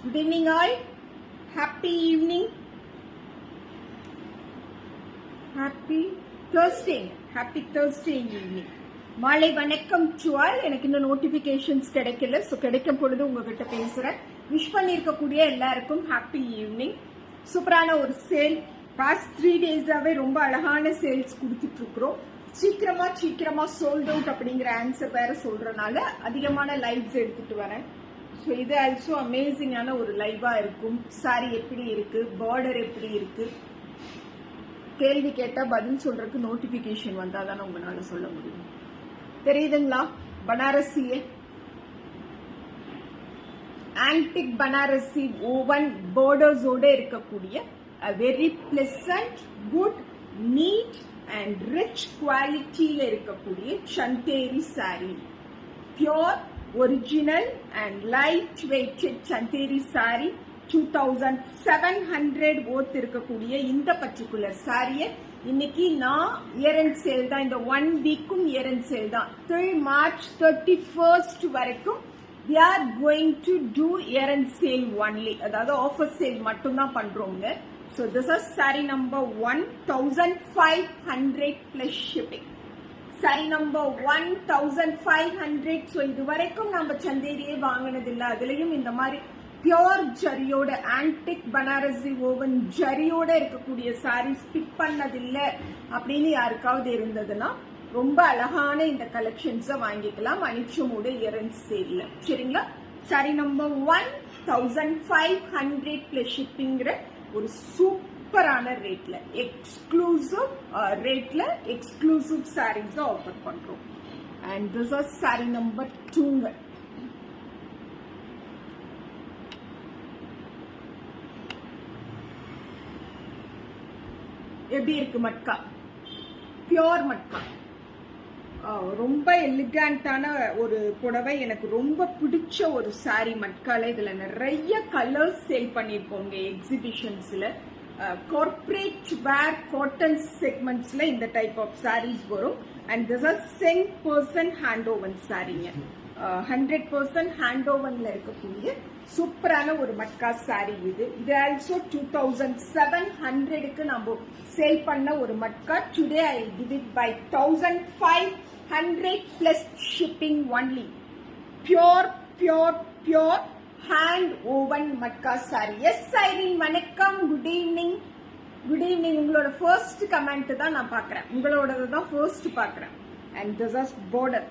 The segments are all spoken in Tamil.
Good evening all. Happy evening. Happy Thursday. Happy Thursday evening. மாலை வணக்கம் டு ஆல். எனக்கு இன்னும் நோட்டிபிகேஷன்ஸ் கிடைக்கல, ஸோ கிடைக்கும் பொழுது உங்ககிட்ட பேசுறேன். விஷ் பண்ணியிருக்கக்கூடிய எல்லாருக்கும் ஹாப்பி ஈவினிங். சூப்பரான ஒரு சேல். பாஸ்ட் 3 டேஸாவே ரொம்ப அழகான சேல்ஸ் கொடுத்துட்டு இருக்கிறோம். சீக்கிரமா சோல்ட் அவுட் அப்படிங்கிற ஆன்சர் வேற சொல்றதுனால அதிகமான லைவ்ஸ் எடுத்துட்டு வரேன். ஸோ இது ஆல்சோ அமேசிங்கான ஒரு லைவா இருக்கும். சாரி எப்படி இருக்கு, பார்டர் எப்படி இருக்கு, கேள்வி கேட்டா பதில் சொல்றதுக்கு நோட்டிபிகேஷன் வந்தா தானே உங்களால சொல்ல முடியும். தெரியுதுங்களா? பனாரசியே ஆன்டிக் பனாரசி ஓவன் பார்டர்ஸோட இருக்கக்கூடிய very pleasant, good, neat and rich குவாலிட்டியில இருக்கக்கூடிய Chanderi sari. Pure original and light weighted Chanteri saree 2700 worth இருக்கக்கூடிய இந்த பர்టిక్యులர் சாரியை இன்னைக்கு நான் இயர் எண்ட் சேல் தான், இந்த 1 வீக்கும் இயர் எண்ட் சேல் தான். till March 31st வரைக்கும் we are going to do year end sale only, அதாவது ஆஃபர் சேல் மட்டும் தான் பண்றோங்க. so this is saree number 1500 plus shipping. Sorry number 1500. So இது வரைக்கும் நம்ம சந்தேரியே வாங்கினதில்லை. அதுலயும் இந்த மாதிரி பியோர் ஜரியோட ஆன்டிக் பனாரசி ஓவன் ஜரியோட இருக்கக்கூடிய சாரீஸ் பிக் பண்ணதில்லை அப்படின்னு யாருக்காவது இருந்ததுன்னா ரொம்ப அழகான இந்த கலெக்ஷன்ஸை வாங்கிக்கலாம் அனிச்சமோட இயர் எண்ட் சேல்ல. சரிங்களா? சாரி நம்பர் 1500 பிளஸ் ஷிப்பிங்கிற ஒரு சூப்பரான ரேட்ல, எக்ஸ்க்ளூசிவ் ரேட்ல எக்ஸ்க்ளூசிவ் சாரீஸ் ஆஃபர் பண்றோம். And this is sari number 2ங்க. எப்படி இருக்கு மட்கா? பியோர் மட்கா. ரொம்ப எலிகண்டான ஒரு புடவை, எனக்கு ரொம்ப பிடிச்ச ஒரு சாரி மட்கால. இதுல நிறைய கலர்ஸ் சேல் பண்ணிருக்கோங்க எக்ஸிபிஷன்ஸ்ல. கார்பரேட் வேர் காட்டன் செக்மெண்ட்ஸ்ல இந்த டைப் ஆஃப் சாரீஸ் வரும். And this are 100% hand woven சாரீங்க. 100% ஹேண்ட் ஓவன்ல இருக்கக்கூடிய சூப்பரான ஒரு மட்கா சாரி இது. இது ஆல்சோ 2700க்கு நம்ம சேல் பண்ண ஒரு matka. Today I give it by 1500 plus shipping only. Pure pure pure hand woven matka sari. Yes Irene, வணக்கம், குட் ஈவினிங். Good evening. உங்களோட ஃபர்ஸ்ட் கமெண்ட் தான் நான் பாக்குறேன், உங்களோட தான் ஃபர்ஸ்ட் பாக்குறேன். And this is border,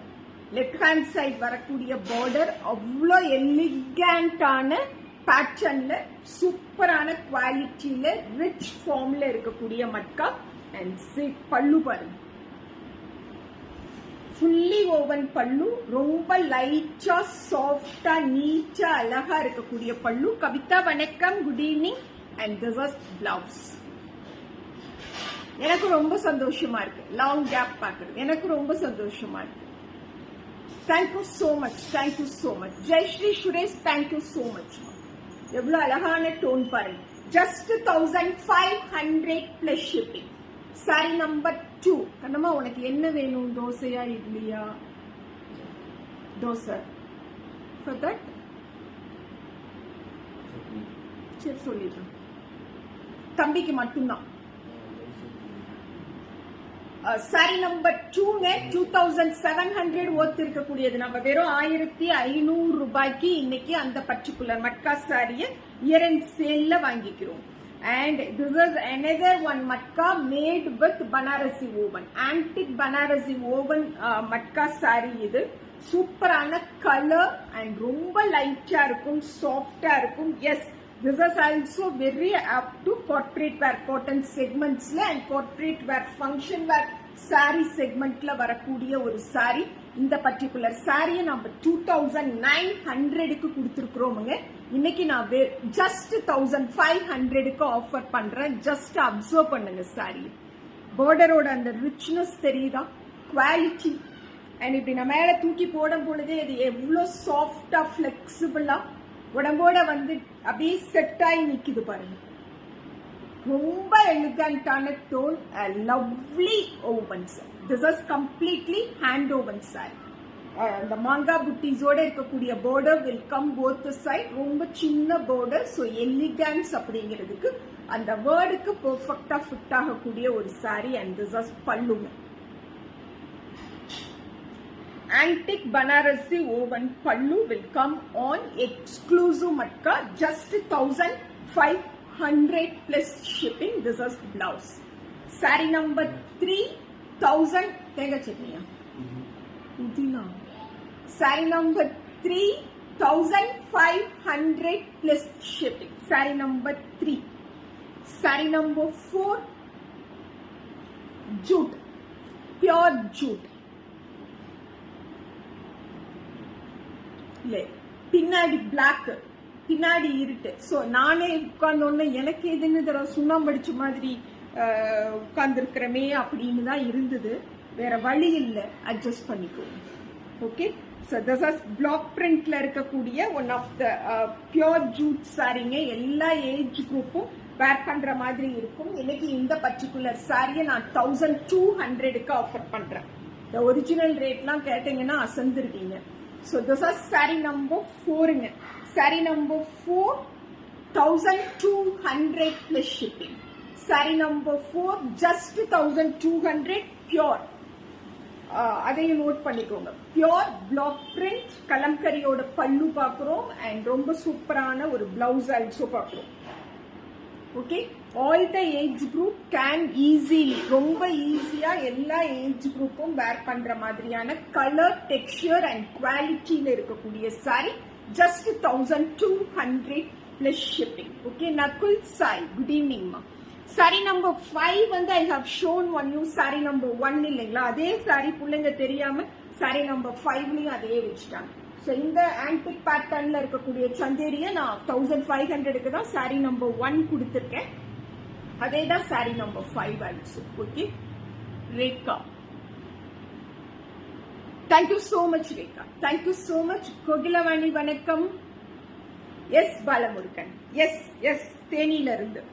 left hand side வரக்கூடிய பார்டர் அவ்வளோ எலிகண்டான பேட்டர்ன்ல, சூப்பரான குவாலிட்டியில, ரிச் ஃபார்ம்ல இருக்கக்கூடிய மட்கா. அண்ட் பல்லு பாருங்க, ஃபுல்லி ஓவன் பல்லு, ரொம்ப லைட்டா சாஃப்டா நீட்டா அழகா இருக்கக்கூடிய பல்லு. கவிதா வணக்கம், good evening. And this is blouse. எனக்கு ரொம்ப சந்தோஷமா இருக்கு லாங் கேப் பாக்குறது, எனக்கு ரொம்ப சந்தோஷமா இருக்கு. Thank you so much, thank you so much. Jayashree Suresh, thank you so much. எவ்வளவு அழகான டோன் பாருங்க. Just 1500 plus shipping. Sari number 2. Kannamma உனக்கு என்ன வேணும்? தோசையா இட்லியா? தோசை. For that சரி சொல்லிடுறேன், தம்பிக்கு மட்டும்தான். Sorry number 2ங்க. 2700 ஒர்த் இருக்கக்கூடியது. நம்ம வெறும் 1500 ரூபாய்க்கு இன்னைக்கு அந்த பர்டிகுலர் மட்கா சாரிய இயர் எண்ட் சேல்ல வாங்கிக்கிறோம். And this is another one matka made with Banarasi woven, antique Banarasi woven matka saree. இது சூப்பரான கலர் அண்ட் ரொம்ப லைட்டா இருக்கும், சாஃப்டா இருக்கும். Yes, this is also very apt to corporate wear cotton segments and corporate wear function wear saree segmentல வரக்கூடிய ஒரு saree. இந்த பர்டிகுலர் சாரியை நம்ம 2900க்கு கொடுத்துருக்கிறோமுங்க. இன்னைக்கு நான் ஜஸ்ட் 1500க்கு ஆஃபர் பண்றேன். ஜஸ்ட் அப்சர்வ் பண்ணுங்க சாரி. பார்டரோட அந்த ரிச்னஸ் தெரியுதா, குவாலிட்டி. அண்ட் இப்படி நான் மேல தூக்கி போடும் பொழுதே இது எவ்வளோ சாஃப்டா பிளெக்சிபிளா உடம்போட வந்து அப்படியே செட் ஆகி நிக்குது பாருங்க. ரொம்ப எலிகண்டான tone, lovely wovens. This is completely hand woven sari. அந்த மாங்கா புட்டிஸோட இருக்கக்கூடிய border will come both side. ரொம்ப சின்ன பார்டர். ஸோ எலிகன்ஸ் அப்படிங்கிறதுக்கு அந்த வேர்டுக்கு பெர்ஃபெக்டா ஃபிட் ஆகக்கூடிய ஒரு சாரி. அண்ட் திஸ் இஸ் பல்லுங்க. Antique Banarasi woven pallu will come on exclusive matka, just 1500 plus shipping. This is blouse. Saree number 3000 tega chitniya udina. Saree number 3500 plus shipping. Saree number 3. Saree number 4 jute, pure jute. பின்னாடி பிளாக், பின்னாடி இருட்டு. சோ நானே உட்கார்ந்தோன்னு எனக்கு எதுன்னு சுண்ணாம்படிச்ச மாதிரி உட்கார்ந்து இருக்கிறமே அப்படின்னு தான் இருந்தது. வேற வழி இல்லை, அட்ஜஸ்ட் பண்ணிக்கோங்க. Okay, so this is block பிரிண்ட்ல இருக்கக்கூடிய one of the pure jute சாரிங்க. எல்லா ஏஜ் குரூப்பும் வேர் பண்ற மாதிரி இருக்கும். இன்னைக்கு இந்த பர்டிகுலர் சாரியை நான் 1200க்கு ஆஃபர் பண்றேன். இந்த ஒரிஜினல் ரேட்லாம் கேட்டீங்கன்னா அசந்துருவீங்க. So this is saree number 4ங்க. Saree number 4 1200 plus shipping. Saree number 4 just 1200 pure. அதையும் நோட் பண்ணிக்கோங்க. பியூர் பிளாக் பிரிண்ட் கலம்கரியோட பல்லு பாக்குறோம். அண்ட் ரொம்ப சூப்பரான ஒரு பிளவுஸ் ஆல்சோ பாக்குறோம். Okay, all the age group can easily, ரொம்ப ஈஸியா எல்லா ஏஜ் குரூப்பும் வேர் பண்ற மாதிரியான கலர், டெக்ஸ்சர் அண்ட் குவாலிட்டியில இருக்கக்கூடிய sari. Just 1200 plus shipping. Okay, Nakul Sai, good evening மா. சாரி நம்பர் 5 வந்து I have shown one new sari number 1 இல்லைங்களா? அதே சாரி பிள்ளைங்க தெரியாம சாரி நம்பர் 5லயும் அதே வச்சுட்டாங்க. ஸோ இந்த ஆன்டிக் பேட்டர்ன்ல இருக்கக்கூடிய சந்தேரியை நான் 1500க்கு தான் சாரி நம்பர் 1 கொடுத்துருக்கேன். அதே தான் sorry number 5 also. Okay, Rekha, thank you so much Rekha, thank you so much. Kokilavani வணக்கம். எஸ் பாலமுருகன், எஸ் எஸ் தேனியில இருந்து.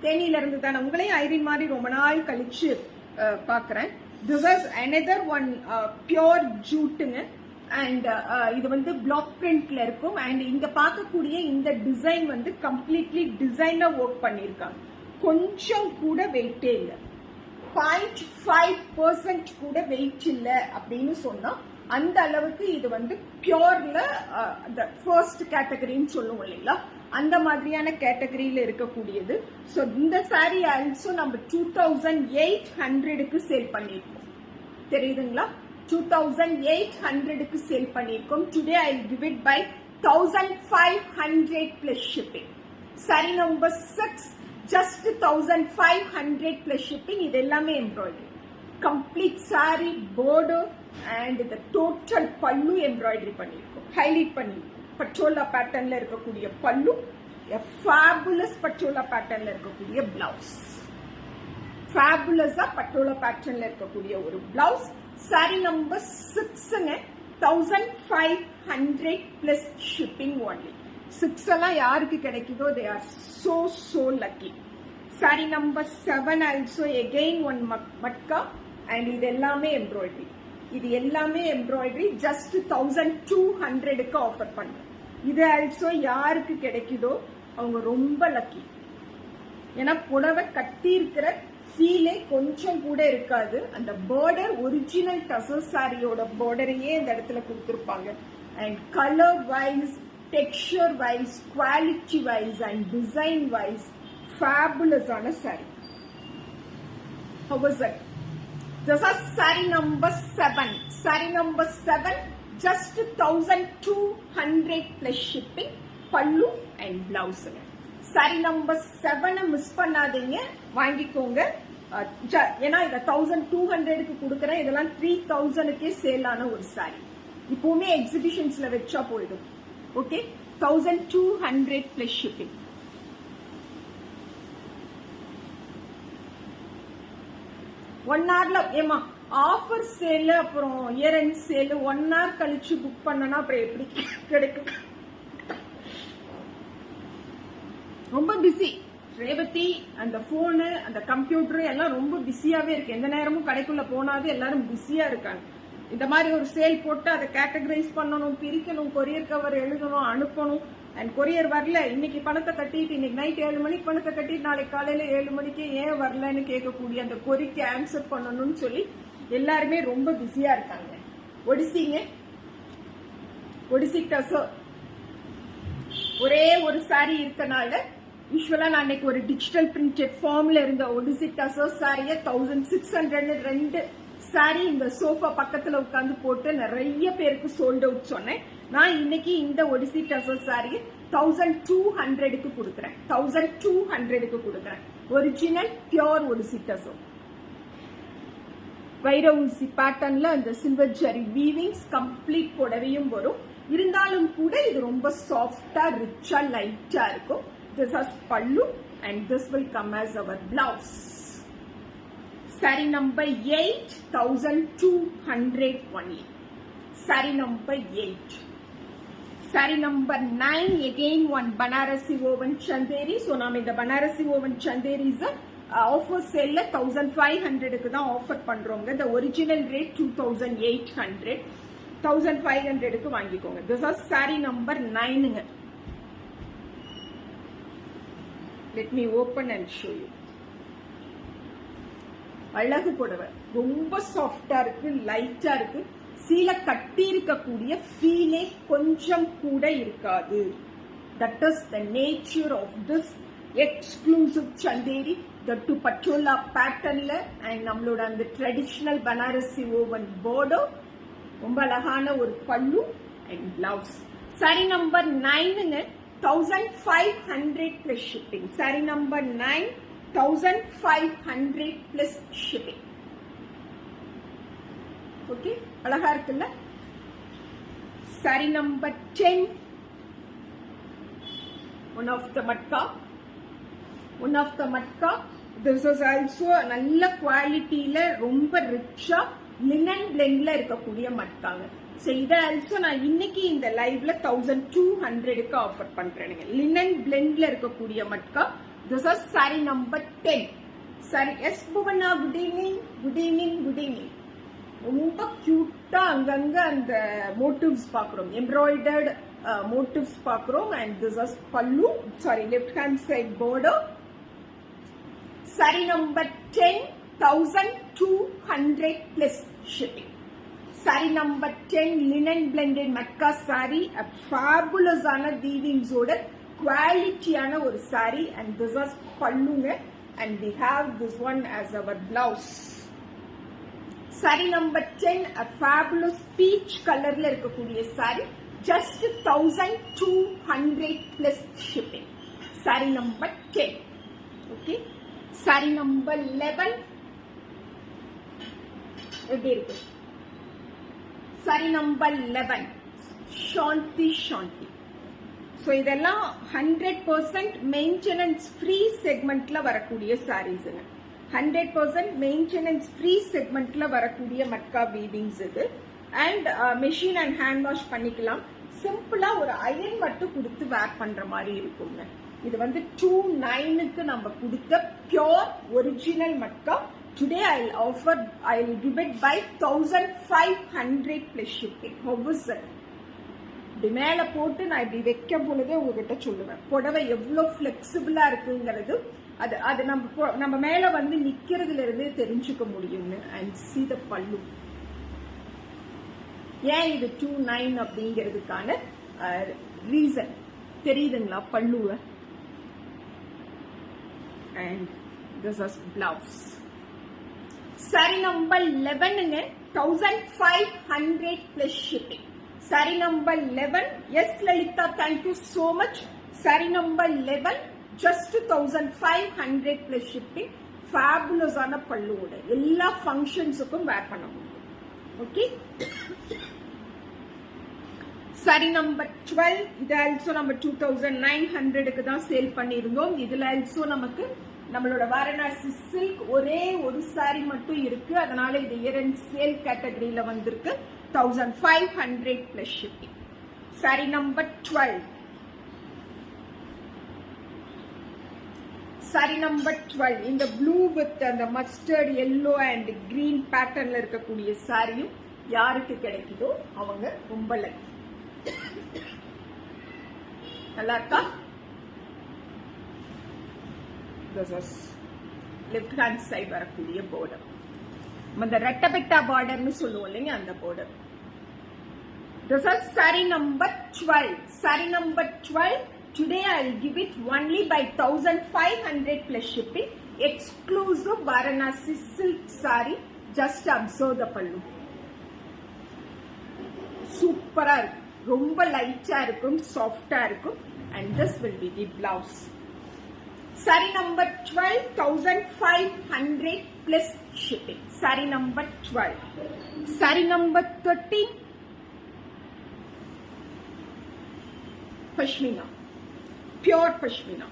தேனியில இருந்து தான் உங்களையும் ஐரின் மாதிரி ரொம்ப நாள் கழிச்சு பாக்குறேன். This is another one pure jute-ங்க. அண்ட் இது வந்து பிளாக் பிரிண்ட்ல இருக்கும். அண்ட் இங்க பார்க்கக்கூடிய இந்த டிசைன் வந்து கம்ப்ளீட்லி டிசைனா ஒர்க் பண்ணிருக்காங்க. கொஞ்சம் கூட வெயிட்டே இல்ல, 0.5% கூட வெயிட் இல்ல அப்படின்னு சொன்னா அந்த அளவுக்கு இது வந்து பியூர்ல ஃபர்ஸ்ட் கேட்டகரின்னு சொல்லுவோம் இல்லைங்களா, அந்த மாதிரியான கேட்டகரியில இருக்கக்கூடியது. சோ இந்த சாரி ஆல்சோ நம்ம 2800க்கு சேல் பண்ணிருக்கோம். தெரியுதுங்களா? 2800க்கு சேல் பண்ணிருக்கோம். Today I give it by 1500 plus shipping. Sari number 6 just 1500 plus shipping. இது எல்லாமே embroidery. Complete sari, border and இந்த டோட்டல் பல்லு எம்ப்ராய்டரி பண்ணிருக்கோம், ஹைலைட் பண்ணிருக்கோம். பட்டோலா பேட்டர்ன்ல இருக்கக்கூடிய பல்லு, ஃபேபுலஸ் பட்டோலா பேட்டர்ன்ல இருக்கக்கூடிய பிளவுஸ், ஃபேபுலஸா பட்டோலா பேட்டர்ன்ல இருக்கக்கூடிய ஒரு பிளவுஸ். சாரி நம்பர் 6ங்க, 1500 பிளஸ் ஷிப்பிங் ஒன்லி. 6 எல்லாம் யாருக்கு கிடைக்குதோ they are so lucky. Sari number 7 also again one Matka. And இது எல்லாமே எம்ப்ராய்டரி. இது எல்லாமே எம்ப்ராய்டரி. ஜஸ்ட் 1200க்கு ஆஃபர் பண்றேன். இது ஆல்சோ யாருக்கு கிடைக்குதோ அவங்க ரொம்ப லக்கி. ஏன்னா புடவை கட்டி இருக்கிற ஃபீலே கொஞ்சம் கூட இருக்காது. அந்த பார்டர் ஒரிஜினல் டசர் சாரியோட பார்டரையே இந்த இடத்துல கொடுத்துருப்பாங்க. And colour wise, texture wise, quality wise and design wise ஃபேபுலஸான sari. How was that? This is saree number 7. Saree number 7, just 1200 plus shipping, pallu and blouse. Saree number 7 miss பண்ணாதீங்க, வாங்கிக்கோங்க. ஏன்னா இதை 1200க்கு கொடுக்குறேன். இதெல்லாம் 3000க்கே சேல் ஆன ஒரு சாரி. இப்பவுமே எக்ஸிபிஷன்ஸ்ல வச்சா போயிடும். Okay, 1200 plus shipping. ஒன் ஹவர்ல ஏமா ஆஃபர் சேல் அப்புறம் இயர் எண்ட் சேல் 1 hour கழிச்சு புக் பண்ணனா அப்புறம் எப்படி கிடைக்கும்? ரொம்ப பிஸி ரேவதி. அந்த போனு அந்த கம்ப்யூட்டர் எல்லாம் ரொம்ப பிஸியாவே இருக்கு. எந்த நேரமும் கடைக்குள்ள போனாவே எல்லாரும் பிஸியா இருக்காங்க. இந்த மாதிரி ஒரு சேல் போட்டு அதை கேட்டகரைஸ் பண்ணணும், பிரிக்கணும், கொரியர் கவர் எழுதணும், அனுப்பணும். அண்ட் கொரியர் வரல, இன்னைக்கு பணத்தை கட்டிட்டு இன்னைக்கு நைட் 7 மணிக்கு பணத்தை கட்டிட்டு நாளைக்கு காலையில 7 மணிக்கு ஏன் வரலன்னு கேட்கக்கூடிய அந்த கொரிக்கு ஆன்சர் பண்ணணும்னு சொல்லி எல்லாருமே ரொம்ப பிஸியா இருக்காங்க. ஒடிசிங்க, ஒடிசி டசோ ஒரே ஒரு சாரி இருக்கனால யூஸ்வலா நான் இன்னைக்கு ஒரு டிஜிட்டல் பிரிண்டட் ஃபார்ம்ல இருந்த ஒடிசி டசோ சாரிய 1600 2 சாரி இந்த சோஃபா பக்கத்துல உட்காந்து போட்டு நிறைய பேருக்கு சோல்ட் அவுட் சொன்னேன். நான் இன்னைக்கு இந்த ஒடிசி டசோ சாரி 1200க்கு கொடுக்குறேன். 1200க்கு கொடுக்குறேன். ஒரிஜினல் பியோர் ஒடிசி டசோ வைர ஊசி பேட்டர்ன்ல அந்த சில்வர் ஜரி வீவிங்ஸ் கம்ப்ளீட் புடவையும் வரும். இருந்தாலும் கூட இது ரொம்ப சாஃப்டா ரிச்சா லைட்டா இருக்கும். This is pallu and this will come as our blouse. Saree number 8, 1200 only. Saree number 8. Saree number 9, again one Banarasi woven chanderi. So நாம இந்த Banarasi woven chanderis offer sale 1500க்கு தான் ஆஃபர் பண்றோங்க. The original rate 2800. 1500க்கு வாங்கிக்கோங்க. This is saree number 9ங்க. Let me open and show you. அழகு புடவை ரொம்ப சாஃப்டா இருக்கு, லைட்டா இருக்கு. சீலை கட்டி இருக்கக்கூடிய ஃபீலே கொஞ்சம் கூட இருக்காது. That is the nature of this exclusive chanderi. The two patola patternல and நம்மளோட அந்த ட்ரெடிஷனல் பனாரசி woven border. ரொம்ப அழகான ஒரு பல்லு and blouse. Saree number 9ங்க 1500 plus shipping. Saree number 9, 1500 plus shipping. Okay, அழகா இருக்குல்ல? Saree number 10, one of the matka. This is also நல்ல குவாலிட்டியில ரொம்ப ரிச்சா லினன் பிளெண்ட்ல இருக்கக்கூடிய மட்காங்க. So இதை ஆல்சோ நான் இன்னைக்கு இந்த லைவ்ல 1200க்கு ஆஃபர் பண்றேன். லினன் பிளெண்ட்ல இருக்கக்கூடிய matka. This is saree number 10. Saree yes Bhuvana, good evening. Good evening, good evening. ரொம்ப கியூட்டா அங்கங்க அந்த மோட்டிவ்ஸ் பாக்குறோம், எம்ப்ராய்டர்ட் மோட்டிவ்ஸ் பாக்குறோம். And this is pallu, sari left hand side border. Saree number 10, 1200 plus shipping. Saree number 10, linen blended matka saree, a fabulous ana weavings oda quality ana or saree, and this is pallu and we have this one as our blouse. Saree number 10, a fabulous peach color la irukkudiya saree, just 1200 plus shipping. Saree number 10. Okay, saree number 11 எப்படி இருக்கு? Saree number 11, Shanti. So இதெல்லாம் 100% மெயின்டெனன்ஸ் ஃப்ரீ செக்மெண்ட்ல வரக்கூடிய சாரீஸ். 100% மெயின்டெனன்ஸ் ஃப்ரீ செக்மெண்ட்ல வரக்கூடிய மட்கா வீவிங்ஸ் இது. And machine and hand wash பண்ணிக்கலாம். சிம்பிளா ஒரு அயன் மட்டும் கொடுத்து வேர் பண்ற மாதிரி இருக்குங்க. இது வந்து 29க்கு நம்ம கொடுத்த pure original matka. Today I'll give it by 1500 plus shipping. How is it? இப்படி மேல போட்டு நான் இப்படி வைக்கும் பொழுதே உங்ககிட்ட சொல்லுவேன் புடவை எவ்வளவு பிளெக்சிபிளா இருக்குங்கிறது. அது நம்ம மேல வந்து நிக்கிறதுல இருந்து தெரிஞ்சுக்க முடியும்னு. அண்ட் see the பல்லு. ஏன் இது 29 அப்படிங்கிறதுக்கான ரீசன் தெரியுதுங்களா? பல்லுவ. And this is blouse. saree number 11 1500 plus shipping. Saree number 11, yes Lalita, thank you so much. Saree number 11 just 1500 plus shipping. Fabulous ஆன பல்லுவோட எல்லா ஃபங்க்ஷன்ஸுக்கும் வேர் பண்ண முடியும். ஓகே, saree number 12, இது ஆல்சோ நம்ம 2900க்கு தான் சேல் பண்ணியிருந்தோம். இதுல ஆல்சோ நமக்கு நம்மளோட வாரணாசி சில்க் ஒரே ஒரு saree மட்டும் இருக்கு, அதனால இது இயர் அண்ட் சேல் கேட்டகரியில வந்திருக்கு. 1500 plus shipping. Saree number 12. Saree number 12 in the blue with the mustard yellow and green patternல இருக்கக்கூடிய சாரியும் யாருக்கு கிடைக்குதோ அவங்க ரொம்ப லக்கி. நல்லா இருக்கா? This is left hand side வரக்கூடிய border. அந்த ரெட்டபெட்டா பார்டர்னு சொல்லுவோம் இல்லைங்க, அந்த border. This is saree number 12. Saree number 12. Today I will give it only by 1500 plus shipping. Exclusive Varanasi silk saree. Just observe the pallu. Super ah irukum, romba light ah irukum, soft ah irukum, and this will be the blouse. Saree number 12 1500 plus shipping. Saree number 12. Saree number 13 Pashmina. Pure Pashmina,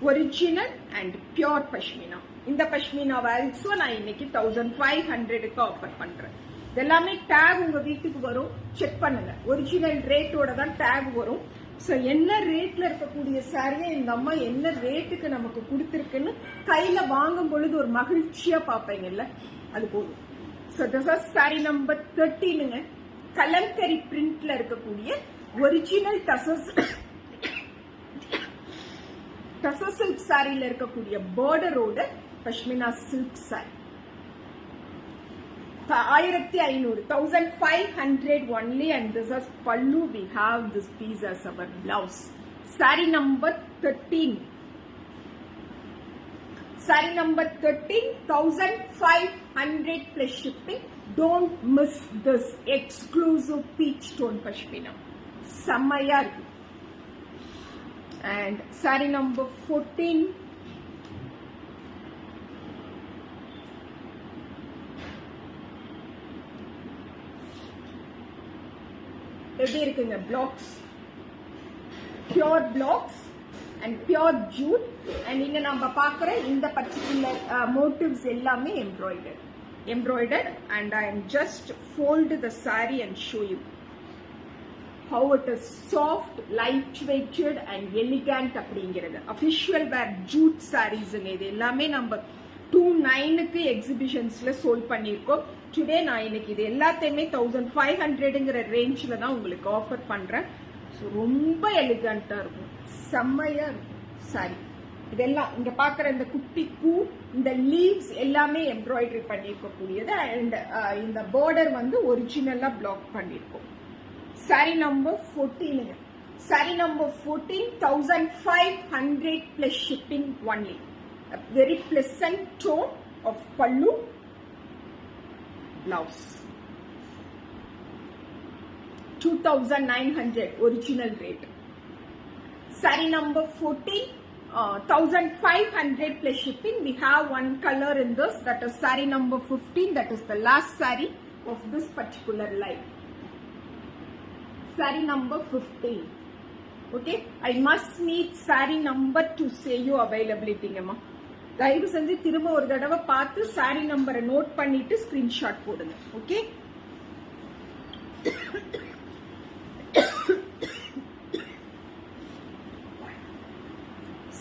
original and pure Pashmina. இந்த Pashmina also நான் இன்னைக்கு 1500க்கு ஆஃபர் பண்றேன். இதெல்லாமே டேக் உங்க வீட்டுக்கு வரும், செக் பண்ணுங்க. ஒரிஜினல் ரேட்டோட தான் டேக் வரும். சோ என்ன ரேட்ல இருக்கக்கூடிய சாரியை இந்த அம்மா என்ன ரேட்டுக்கு நமக்கு கொடுத்திருக்குன்னு கையில வாங்கும் பொழுது ஒரு மகிழ்ச்சியா பாப்பீங்கல்ல, அது போதும். So this is saree number 13ங்க. கலம்கரி பிரிண்ட்ல இருக்கக்கூடிய ஒரிஜினல் டசர் சில்க் சாரியில இருக்கக்கூடிய பார்டரோட pashmina silk sari 1500 only, and this is pallu. We have this piece as our blouse. Saree number 13. Saree number 13 1500 plus shipping. Don't miss this exclusive peach tone pashmina. Samaya. And saree number 14. எப்படி இருக்குங்க? blocks, pure blocks and pure jute, and இங்க நம்ம பார்க்குற இந்த particular motives எல்லாமே embroidered, and I am just fold the saree and show you how it is soft, light-weighted and elegant அப்படிங்கிறது. official wear jute sarees இது எல்லாமே நம்ம 29க்கு எக்ஸிபிஷன்ஸ்ல சோல்ட் பண்ணிருக்கோம். டுடே நான் இன்னைக்கு இது எல்லாத்தையுமே 1500ங்கிற ரேஞ்ச்ல தான் உங்களுக்கு ஆஃபர் பண்றேன். ஸோ ரொம்ப எலிகண்டா இருக்கும், செம்மையா இருக்கும் சாரி. இதெல்லாம் இங்க பாக்குற இந்த குட்டி பூ, இந்த லீவ்ஸ் எல்லாமே எம்ப்ராய்டரி பண்ணிருக்கக்கூடியது, அண்ட் இந்த பார்டர் வந்து ஒரிஜினலா பிளாக் பண்ணிருக்கோம். Saree number 14. Saree number 14 1500 plus shipping only. A very pleasant tone of pallu, blouse. 2900 original rate. Saree number 14 1500 plus shipping. We have one color in this, that is saree number 15. That is the last saree of this particular line. Saree number 15. Okay, I must need saree number to say you availability ma. தயவு செஞ்சு திரும்ப ஒரு தடவை பார்த்து சாரி நம்பரை நோட் பண்ணிட்டு ஸ்கிரீன்ஷாட் போடுங்க. Okay,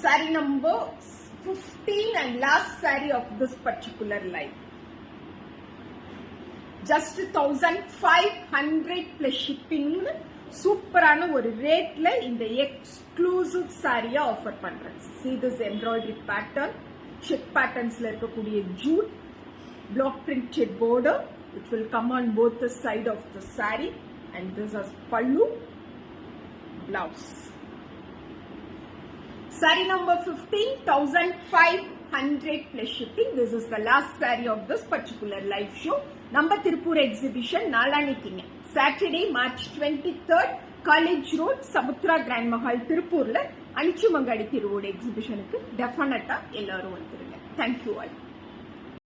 saree number 15 and last saree of this particular line. Just 1500 plus shipping. சூப்பரான ஒரு ரேட்ல இந்த எக்ஸ்க்ளூசிவ் சாரியா ஆஃபர் பண்றேன். See this embroidery pattern, check patternsல இருக்கக்கூடிய jute, block printed border, which will come on both the side of the saree, and this is pallu, blouse. Saree number 15 1500 100+ shipping. This is the last saree of this particular live show. நம்ம திருப்பூர் எக்ஸிபிஷன் நாளான்னைக்குங்க Saturday March 23rd college road Samudra grand Mahal திருப்பூர்ல அனிச்சுமங்காடி திருவோட எக்ஸிபிஷனுக்கு டெஃபினட்டா எல்லாரும் வந்துருங்க. Thank you all.